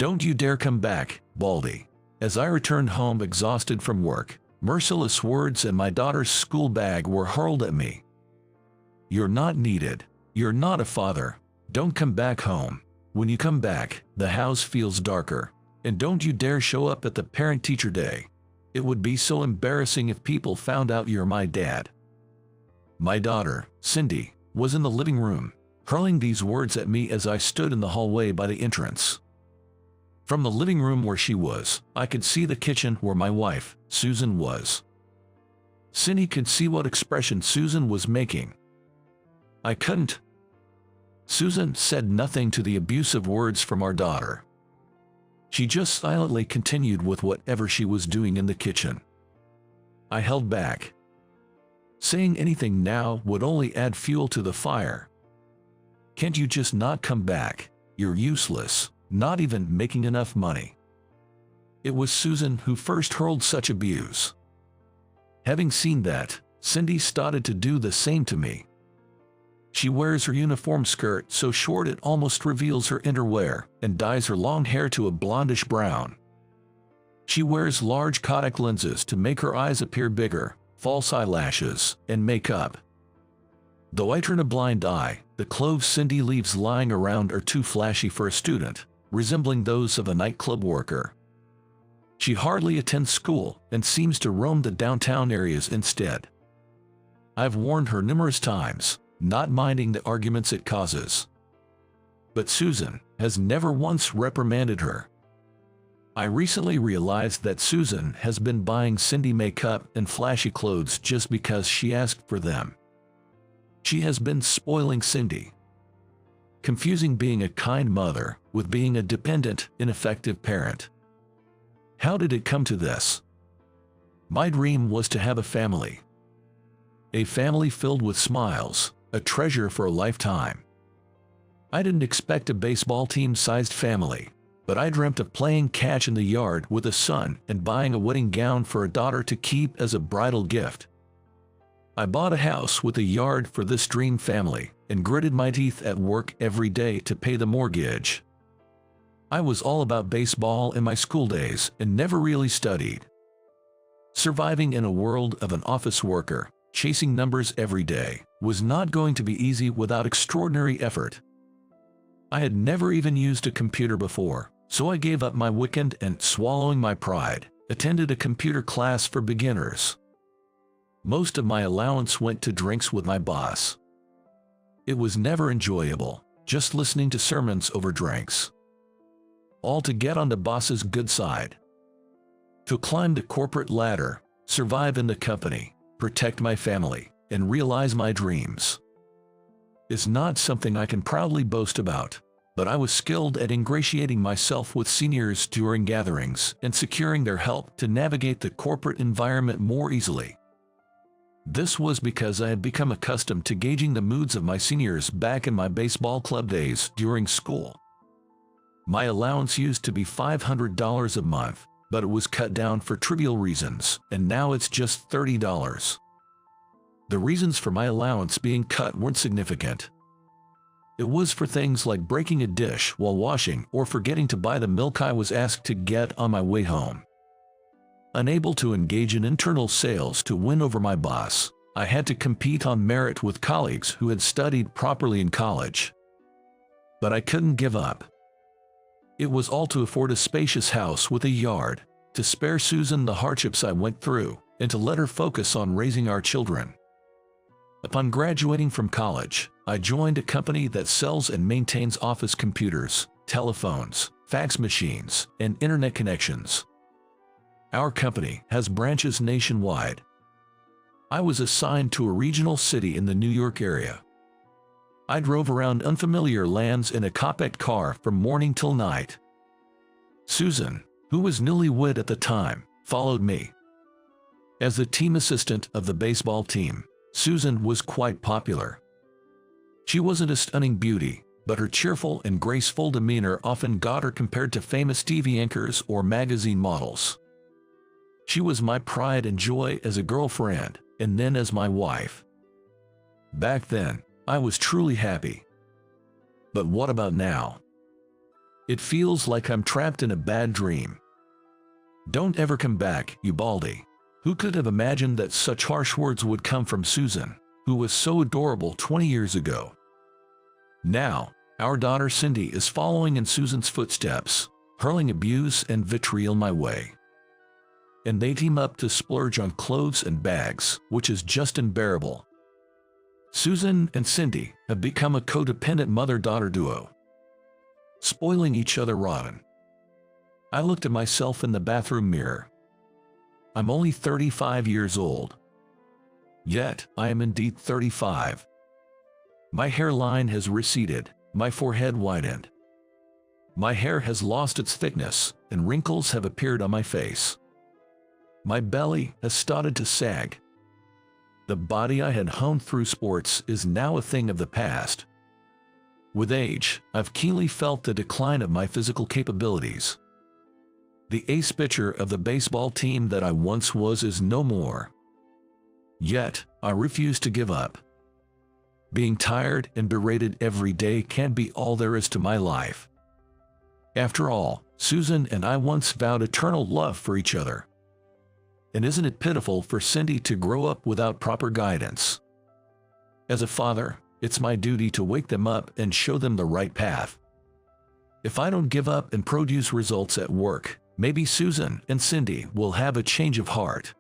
Don't you dare come back, Baldy. As I returned home exhausted from work, merciless words and my daughter's school bag were hurled at me. You're not needed. You're not a father. Don't come back home. When you come back, the house feels darker. And don't you dare show up at the parent-teacher day. It would be so embarrassing if people found out you're my dad. My daughter, Cindy, was in the living room, hurling these words at me as I stood in the hallway by the entrance. From the living room where she was, I could see the kitchen where my wife, Susan, was. Cindy could see what expression Susan was making. I couldn't. Susan said nothing to the abusive words from our daughter. She just silently continued with whatever she was doing in the kitchen. I held back. Saying anything now would only add fuel to the fire. Can't you just not come back? You're useless, not even making enough money. It was Susan who first hurled such abuse. Having seen that, Cindy started to do the same to me. She wears her uniform skirt so short it almost reveals her underwear and dyes her long hair to a blondish brown. She wears large contact lenses to make her eyes appear bigger, false eyelashes, and makeup. Though I turn a blind eye, the clothes Cindy leaves lying around are too flashy for a student, resembling those of a nightclub worker. She hardly attends school and seems to roam the downtown areas instead. I've warned her numerous times, not minding the arguments it causes. But Susan has never once reprimanded her. I recently realized that Susan has been buying Cindy makeup and flashy clothes just because she asked for them. She has been spoiling Cindy, confusing being a kind mother with being a dependent, ineffective parent. How did it come to this? My dream was to have a family. A family filled with smiles, a treasure for a lifetime. I didn't expect a baseball team-sized family, but I dreamt of playing catch in the yard with a son and buying a wedding gown for a daughter to keep as a bridal gift. I bought a house with a yard for this dream family and gritted my teeth at work every day to pay the mortgage. I was all about baseball in my school days and never really studied. Surviving in a world of an office worker, chasing numbers every day, was not going to be easy without extraordinary effort. I had never even used a computer before, so I gave up my weekend and, swallowing my pride, attended a computer class for beginners. Most of my allowance went to drinks with my boss. It was never enjoyable, just listening to sermons over drinks. All to get on the boss's good side. To climb the corporate ladder, survive in the company, protect my family, and realize my dreams. It's not something I can proudly boast about, but I was skilled at ingratiating myself with seniors during gatherings and securing their help to navigate the corporate environment more easily. This was because I had become accustomed to gauging the moods of my seniors back in my baseball club days during school. My allowance used to be $500 a month, but it was cut down for trivial reasons, and now it's just $30. The reasons for my allowance being cut weren't significant. It was for things like breaking a dish while washing or forgetting to buy the milk I was asked to get on my way home. Unable to engage in internal sales to win over my boss, I had to compete on merit with colleagues who had studied properly in college. But I couldn't give up. It was all to afford a spacious house with a yard, to spare Susan the hardships I went through, and to let her focus on raising our children. Upon graduating from college, I joined a company that sells and maintains office computers, telephones, fax machines, and internet connections. Our company has branches nationwide. I was assigned to a regional city in the New York area. I drove around unfamiliar lands in a compact car from morning till night. Susan, who was newlywed at the time, followed me. As the team assistant of the baseball team, Susan was quite popular. She wasn't a stunning beauty, but her cheerful and graceful demeanor often got her compared to famous TV anchors or magazine models. She was my pride and joy as a girlfriend, and then as my wife. Back then, I was truly happy. But what about now? It feels like I'm trapped in a bad dream. Don't ever come back, you Baldy. Who could have imagined that such harsh words would come from Susan, who was so adorable 20 years ago? Now, our daughter Cindy is following in Susan's footsteps, hurling abuse and vitriol my way. And they team up to splurge on clothes and bags, which is just unbearable. Susan and Cindy have become a codependent mother-daughter duo, spoiling each other rotten. I looked at myself in the bathroom mirror. I'm only 35 years old. Yet, I am indeed 35. My hairline has receded, my forehead widened. My hair has lost its thickness, and wrinkles have appeared on my face. My belly has started to sag. The body I had honed through sports is now a thing of the past. With age, I've keenly felt the decline of my physical capabilities. The ace pitcher of the baseball team that I once was is no more. Yet, I refuse to give up. Being tired and berated every day can't be all there is to my life. After all, Susan and I once vowed eternal love for each other. And isn't it pitiful for Cindy to grow up without proper guidance? As a father, it's my duty to wake them up and show them the right path. If I don't give up and produce results at work, maybe Susan and Cindy will have a change of heart.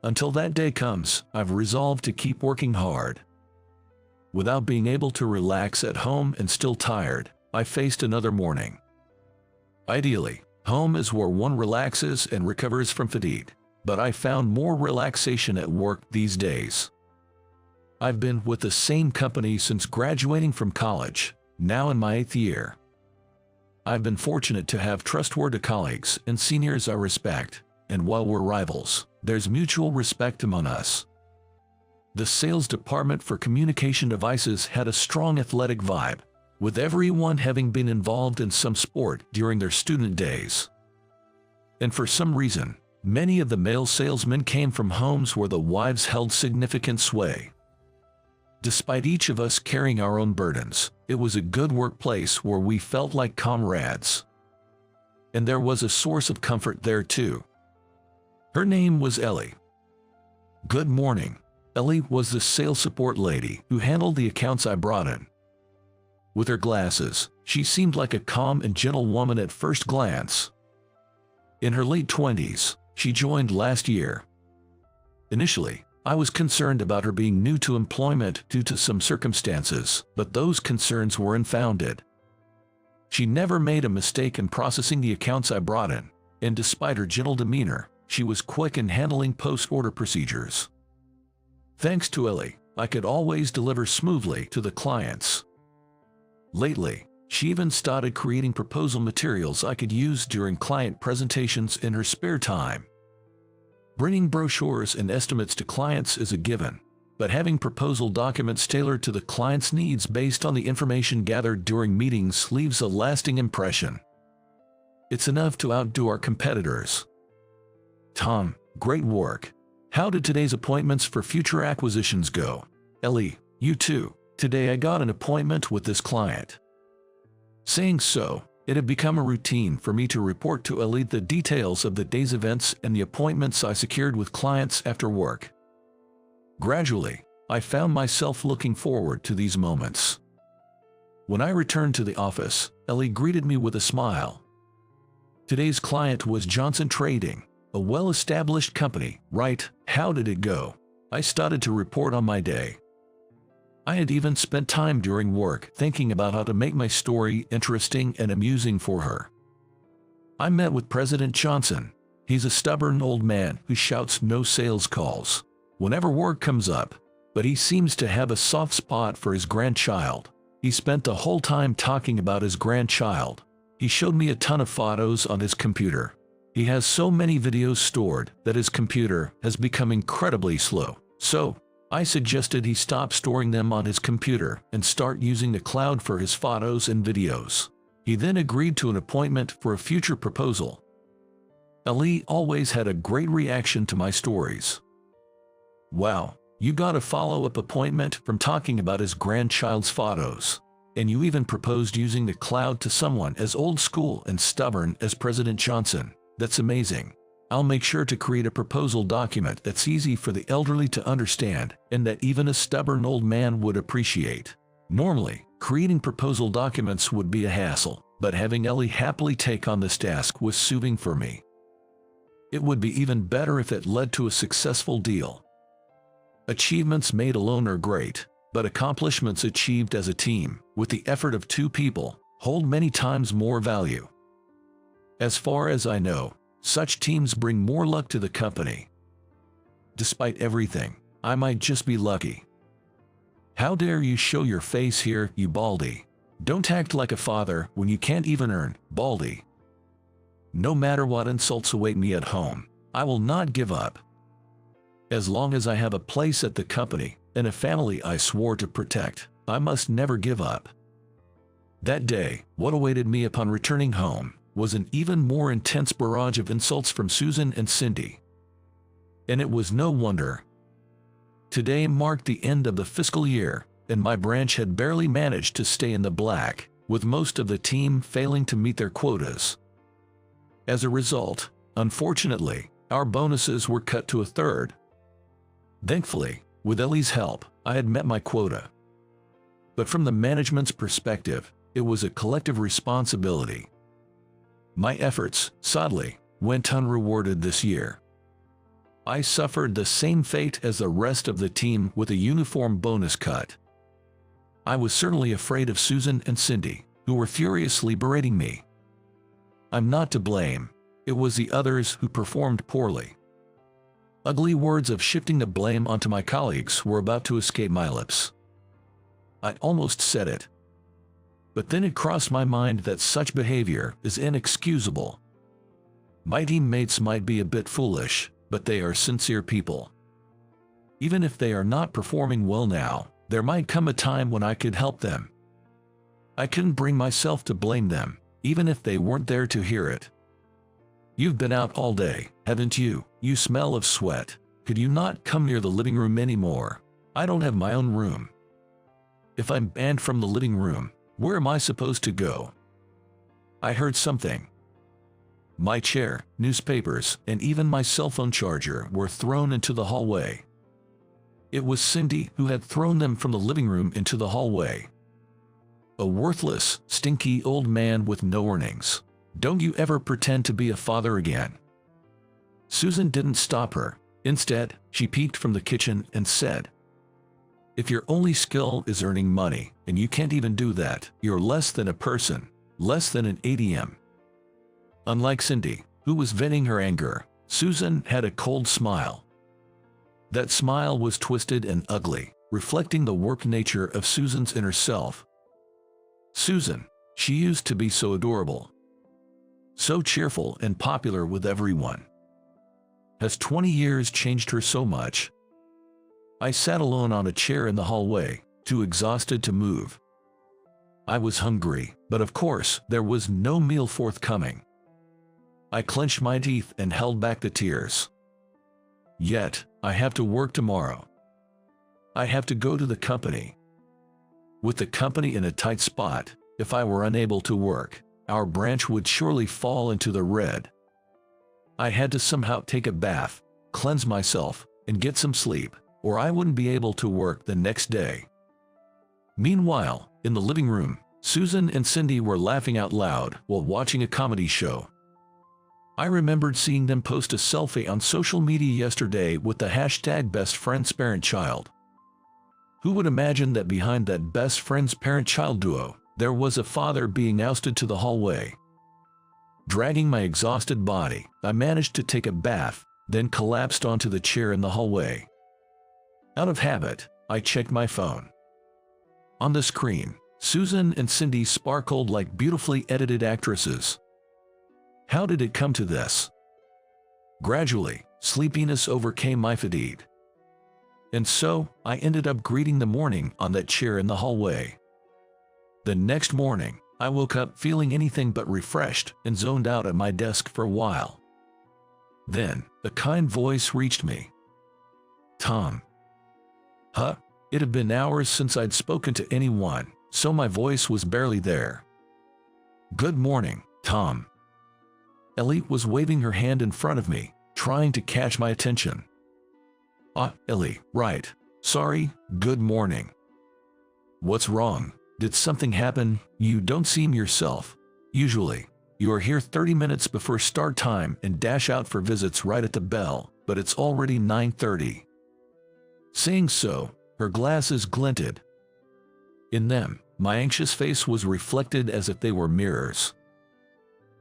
Until that day comes, I've resolved to keep working hard. Without being able to relax at home and still tired, I faced another morning. Ideally, home is where one relaxes and recovers from fatigue, but I found more relaxation at work these days. I've been with the same company since graduating from college, now in my 8th year. I've been fortunate to have trustworthy colleagues and seniors I respect, and while we're rivals, there's mutual respect among us. The sales department for communication devices had a strong athletic vibe, with everyone having been involved in some sport during their student days. And for some reason, many of the male salesmen came from homes where the wives held significant sway. Despite each of us carrying our own burdens, it was a good workplace where we felt like comrades. And there was a source of comfort there too. Her name was Ellie. Good morning. Ellie was the sales support lady who handled the accounts I brought in. With her glasses, she seemed like a calm and gentle woman at first glance. In her late 20s, she joined last year. Initially, I was concerned about her being new to employment due to some circumstances, but those concerns were unfounded. She never made a mistake in processing the accounts I brought in, and despite her gentle demeanor, she was quick in handling post-order procedures. Thanks to Ellie, I could always deliver smoothly to the clients. Lately, she even started creating proposal materials I could use during client presentations in her spare time. Bringing brochures and estimates to clients is a given, but having proposal documents tailored to the client's needs based on the information gathered during meetings leaves a lasting impression. It's enough to outdo our competitors. Tom, great work. How did today's appointments for future acquisitions go? Ellie, you too. Today I got an appointment with this client. Saying so, it had become a routine for me to report to Ellie the details of the day's events and the appointments I secured with clients after work. Gradually, I found myself looking forward to these moments. When I returned to the office, Ellie greeted me with a smile. Today's client was Johnson Trading, a well-established company, right? How did it go? I started to report on my day. I had even spent time during work thinking about how to make my story interesting and amusing for her. I met with President Johnson. He's a stubborn old man who shouts no sales calls whenever work comes up, but he seems to have a soft spot for his grandchild. He spent the whole time talking about his grandchild. He showed me a ton of photos on his computer. He has so many videos stored that his computer has become incredibly slow. So, I suggested he stop storing them on his computer and start using the cloud for his photos and videos. He then agreed to an appointment for a future proposal. Ali always had a great reaction to my stories. Wow, you got a follow-up appointment from talking about his grandchild's photos. And you even proposed using the cloud to someone as old school and stubborn as President Johnson. That's amazing. I'll make sure to create a proposal document that's easy for the elderly to understand and that even a stubborn old man would appreciate. Normally, creating proposal documents would be a hassle, but having Ellie happily take on this task was soothing for me. It would be even better if it led to a successful deal. Achievements made alone are great, but accomplishments achieved as a team, with the effort of two people, hold many times more value. As far as I know, such teams bring more luck to the company. Despite everything, I might just be lucky. How dare you show your face here, you Baldy? Don't act like a father when you can't even earn, Baldy. No matter what insults await me at home, I will not give up. As long as I have a place at the company and a family I swore to protect, I must never give up. That day, what awaited me upon returning home was an even more intense barrage of insults from Susan and Cindy. And it was no wonder. Today marked the end of the fiscal year, and my branch had barely managed to stay in the black, with most of the team failing to meet their quotas. As a result, unfortunately, our bonuses were cut to a third. Thankfully, with Ellie's help, I had met my quota. But from the management's perspective, it was a collective responsibility. My efforts, sadly, went unrewarded this year. I suffered the same fate as the rest of the team with a uniform bonus cut. I was certainly afraid of Susan and Cindy, who were furiously berating me. I'm not to blame. It was the others who performed poorly. Ugly words of shifting the blame onto my colleagues were about to escape my lips. I almost said it. But then it crossed my mind that such behavior is inexcusable. My teammates might be a bit foolish, but they are sincere people. Even if they are not performing well now, there might come a time when I could help them. I couldn't bring myself to blame them, even if they weren't there to hear it. You've been out all day, haven't you? You smell of sweat. Could you not come near the living room anymore? I don't have my own room. If I'm banned from the living room, where am I supposed to go? I heard something. My chair, newspapers, and even my cell phone charger were thrown into the hallway. It was Cindy who had thrown them from the living room into the hallway. A worthless, stinky old man with no earnings. Don't you ever pretend to be a father again. Susan didn't stop her. Instead, she peeked from the kitchen and said, "If your only skill is earning money, and you can't even do that, you're less than a person, less than an ATM." Unlike Cindy, who was venting her anger, Susan had a cold smile. That smile was twisted and ugly, reflecting the warped nature of Susan's inner self. Susan, she used to be so adorable, so cheerful and popular with everyone. Has 20 years changed her so much? I sat alone on a chair in the hallway, too exhausted to move. I was hungry, but of course, there was no meal forthcoming. I clenched my teeth and held back the tears. Yet, I have to work tomorrow. I have to go to the company. With the company in a tight spot, if I were unable to work, our branch would surely fall into the red. I had to somehow take a bath, cleanse myself, and get some sleep, or I wouldn't be able to work the next day. Meanwhile, in the living room, Susan and Cindy were laughing out loud while watching a comedy show. I remembered seeing them post a selfie on social media yesterday with the hashtag #BestFriendsParentChild. Who would imagine that behind that best friends parent-child duo, there was a father being ousted to the hallway? Dragging my exhausted body, I managed to take a bath, then collapsed onto the chair in the hallway. Out of habit, I checked my phone. On the screen, Susan and Cindy sparkled like beautifully edited actresses. How did it come to this? Gradually, sleepiness overcame my fatigue. And so, I ended up greeting the morning on that chair in the hallway. The next morning, I woke up feeling anything but refreshed and zoned out at my desk for a while. Then, a kind voice reached me. "Tom." Huh? It had been hours since I'd spoken to anyone, so my voice was barely there. "Good morning, Tom." Ellie was waving her hand in front of me, trying to catch my attention. "Ah, Ellie, right. Sorry, good morning." "What's wrong? Did something happen? You don't seem yourself. Usually, you are here 30 minutes before start time and dash out for visits right at the bell, but it's already 9:30. Saying so, her glasses glinted. In them, my anxious face was reflected as if they were mirrors.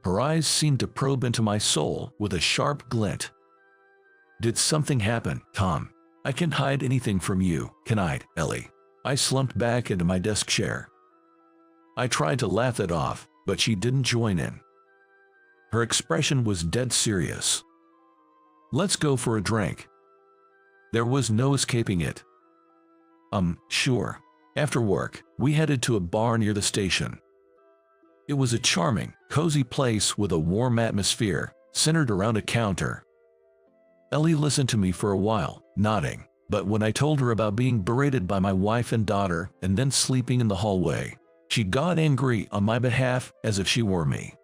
Her eyes seemed to probe into my soul with a sharp glint. "Did something happen, Tom? I can't hide anything from you, can I, Ellie?" I slumped back into my desk chair. I tried to laugh it off, but she didn't join in. Her expression was dead serious. "Let's go for a drink." There was no escaping it. Sure." After work, we headed to a bar near the station. It was a charming, cozy place with a warm atmosphere, centered around a counter. Ellie listened to me for a while, nodding, but when I told her about being berated by my wife and daughter and then sleeping in the hallway, she got angry on my behalf as if she were me.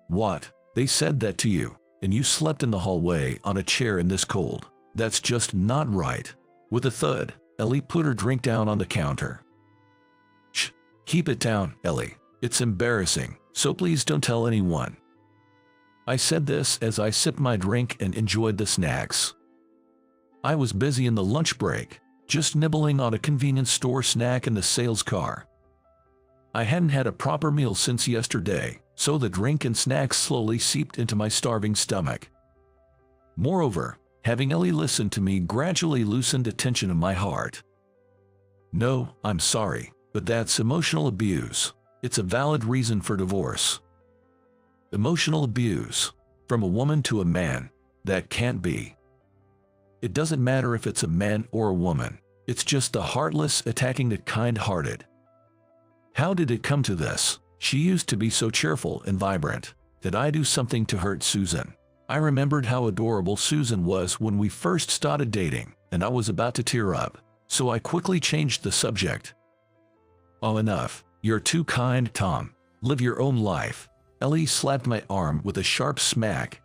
"What? They said that to you, and you slept in the hallway on a chair in this cold? That's just not right." With a thud, Ellie put her drink down on the counter. "Shh, keep it down, Ellie. It's embarrassing, so please don't tell anyone." I said this as I sipped my drink and enjoyed the snacks. I was busy in the lunch break, just nibbling on a convenience store snack in the sales car. I hadn't had a proper meal since yesterday, so the drink and snacks slowly seeped into my starving stomach. Moreover, having Ellie listen to me gradually loosened the tension in my heart. "No, I'm sorry, but that's emotional abuse. It's a valid reason for divorce." Emotional abuse? From a woman to a man? That can't be. It doesn't matter if it's a man or a woman. It's just the heartless attacking the kind-hearted. How did it come to this? She used to be so cheerful and vibrant. Did I do something to hurt Susan? I remembered how adorable Susan was when we first started dating, and I was about to tear up, so I quickly changed the subject. "Oh, enough. You're too kind, Tom. Live your own life." Ellie slapped my arm with a sharp smack.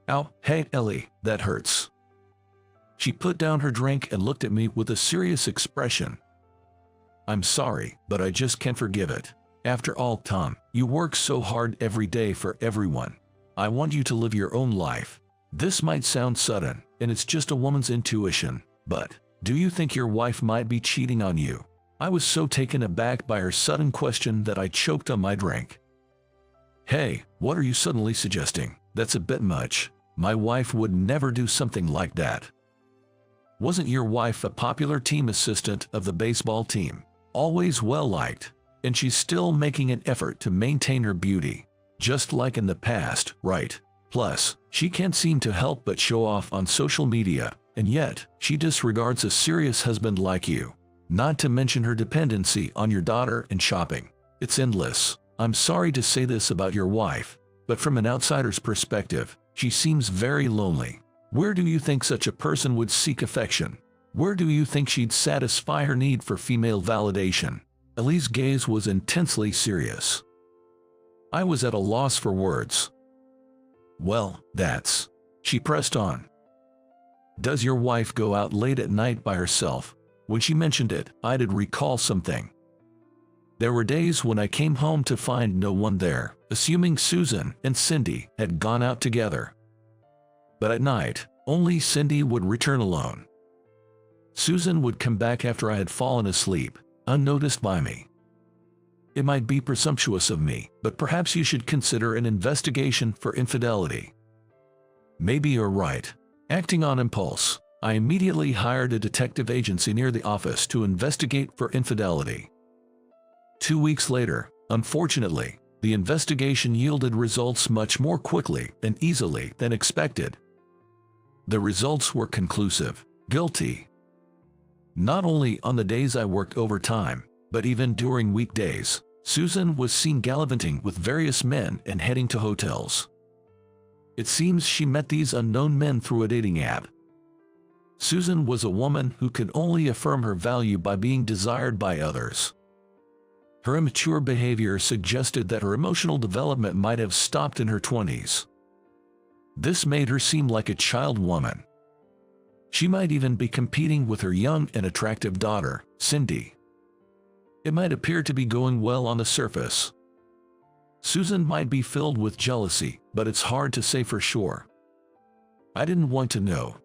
"Ow, hey, Ellie, that hurts." She put down her drink and looked at me with a serious expression. "I'm sorry, but I just can't forgive it. After all, Tom, you work so hard every day for everyone. I want you to live your own life. This might sound sudden, and it's just a woman's intuition, but do you think your wife might be cheating on you?" I was so taken aback by her sudden question that I choked on my drink. "Hey, what are you suddenly suggesting? That's a bit much. My wife would never do something like that." "Wasn't your wife a popular team assistant of the baseball team? Always well-liked, and she's still making an effort to maintain her beauty, just like in the past, right? Plus, she can't seem to help but show off on social media, and yet, she disregards a serious husband like you. Not to mention her dependency on your daughter and shopping. It's endless. I'm sorry to say this about your wife, but from an outsider's perspective, she seems very lonely. Where do you think such a person would seek affection? Where do you think she'd satisfy her need for female validation?" Ellie's gaze was intensely serious. I was at a loss for words. "Well, that's..." She pressed on. "Does your wife go out late at night by herself?" When she mentioned it, I did recall something. There were days when I came home to find no one there, assuming Susan and Cindy had gone out together. But at night, only Cindy would return alone. Susan would come back after I had fallen asleep, unnoticed by me. It might be presumptuous of me, but perhaps you should consider an investigation for infidelity. Maybe you're right. Acting on impulse, I immediately hired a detective agency near the office to investigate for infidelity. 2 weeks later, unfortunately, the investigation yielded results much more quickly and easily than expected. The results were conclusive: guilty. Not only on the days I worked overtime, but even during weekdays, Susan was seen gallivanting with various men and heading to hotels. It seems she met these unknown men through a dating app. Susan was a woman who could only affirm her value by being desired by others. Her immature behavior suggested that her emotional development might have stopped in her 20s. This made her seem like a child woman. She might even be competing with her young and attractive daughter, Cindy. It might appear to be going well on the surface. Susan might be filled with jealousy, but it's hard to say for sure. I didn't want to know.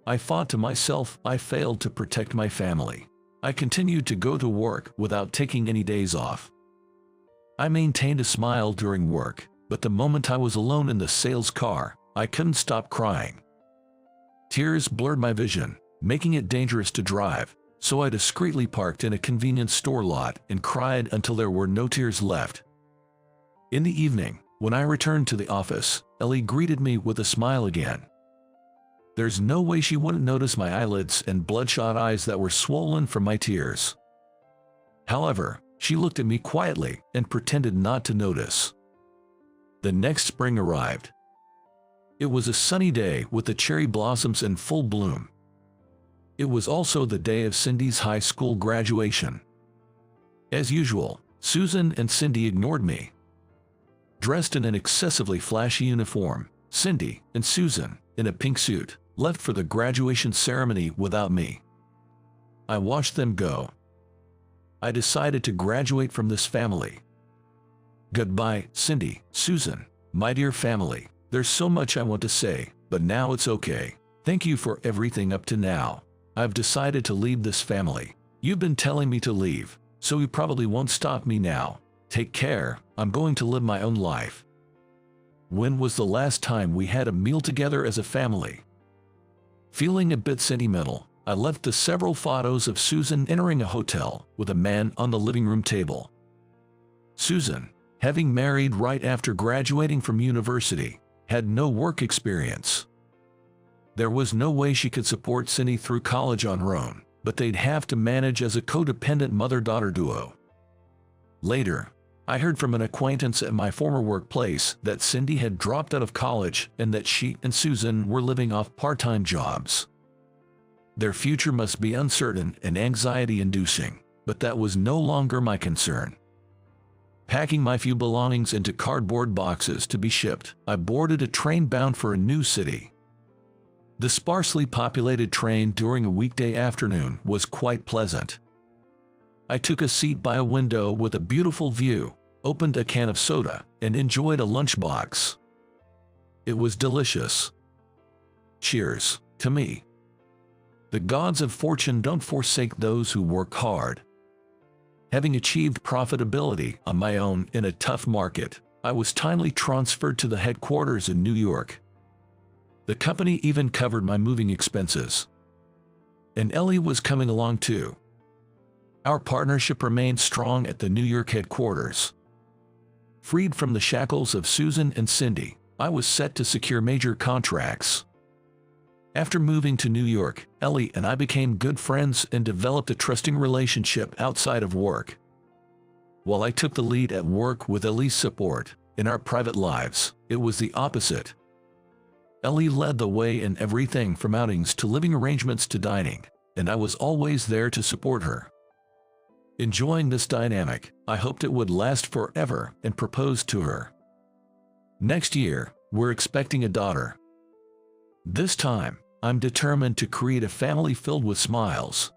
I thought to myself, I failed to protect my family. I continued to go to work without taking any days off. I maintained a smile during work, but the moment I was alone in the sales car, I couldn't stop crying. Tears blurred my vision, making it dangerous to drive, so I discreetly parked in a convenience store lot and cried until there were no tears left. In the evening, when I returned to the office, Ellie greeted me with a smile again. There's no way she wouldn't notice my eyelids and bloodshot eyes that were swollen from my tears. However, she looked at me quietly and pretended not to notice. The next spring arrived. It was a sunny day with the cherry blossoms in full bloom. It was also the day of Cindy's high school graduation. As usual, Susan and Cindy ignored me. Dressed in an excessively flashy uniform, Cindy and Susan, in a pink suit, left for the graduation ceremony without me. I watched them go. I decided to graduate from this family. Goodbye, Cindy, Susan, my dear family. There's so much I want to say, but now it's okay. Thank you for everything up to now. I've decided to leave this family. You've been telling me to leave, so you probably won't stop me now. Take care, I'm going to live my own life. When was the last time we had a meal together as a family? Feeling a bit sentimental, I left the several photos of Susan entering a hotel with a man on the living room table. Susan, having married right after graduating from university, had no work experience. There was no way she could support Cindy through college on her own, but they'd have to manage as a codependent mother-daughter duo. Later, I heard from an acquaintance at my former workplace that Cindy had dropped out of college and that she and Susan were living off part-time jobs. Their future must be uncertain and anxiety-inducing, but that was no longer my concern. Packing my few belongings into cardboard boxes to be shipped, I boarded a train bound for a new city. The sparsely populated train during a weekday afternoon was quite pleasant. I took a seat by a window with a beautiful view, opened a can of soda, and enjoyed a lunchbox. It was delicious. Cheers, to me. The gods of fortune don't forsake those who work hard. Having achieved profitability on my own in a tough market, I was timely transferred to the headquarters in New York. The company even covered my moving expenses. And Ellie was coming along too. Our partnership remained strong at the New York headquarters. Freed from the shackles of Susan and Cindy, I was set to secure major contracts. After moving to New York, Ellie and I became good friends and developed a trusting relationship outside of work. While I took the lead at work with Ellie's support, in our private lives, it was the opposite. Ellie led the way in everything from outings to living arrangements to dining, and I was always there to support her. Enjoying this dynamic, I hoped it would last forever and proposed to her. Next year, we're expecting a daughter. This time, I'm determined to create a family filled with smiles,